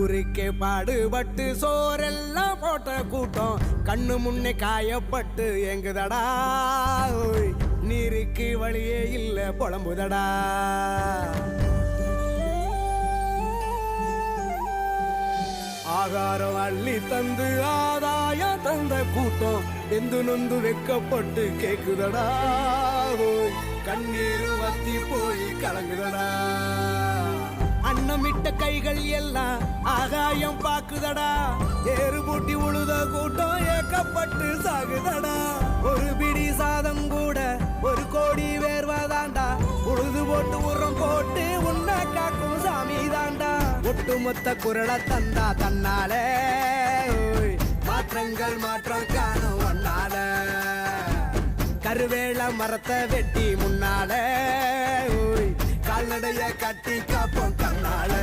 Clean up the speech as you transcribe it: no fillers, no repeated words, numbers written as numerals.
ஊருக்கே பாடுபட்டு சோரெல்லாம் போட்ட கூட்டம் கண்ணு முன்னே காயப்பட்டு எங்குதடா நீருக்கு வழியே இல்ல புலம்புதடா ஆகாரம் அள்ளி தந்து ஆதாயம் தந்த கூட்டம் எந்து நொந்து வெக்கப்பட்டு கேக்குதடா கண்ணீர் வத்தி போய் கலங்குதடா அன்னமிட்ட கைகள் எல்லாம் ஆகாயம் பாக்குதடா ஏறு பூட்டி உழுத கூட்டம் ஏக்கப்பட்டு சாகுதடா ஒரு பிடி சாதம் கூட ஒரு கோடி வேர்வாதாண்டா உழுது போட்டு உரம் போட்டு உன்னை காக்கும் சாமி தாண்டா ஒட்டுமொத்த குரலை தந்தா தன்னாலே மாற்றங்கள் மாற்றம் காணும் ஒன்னால கருவேல மரத்தை வெட்டி முன்னாலே கால்நடைய கட்டி காப்போம் கண்ணால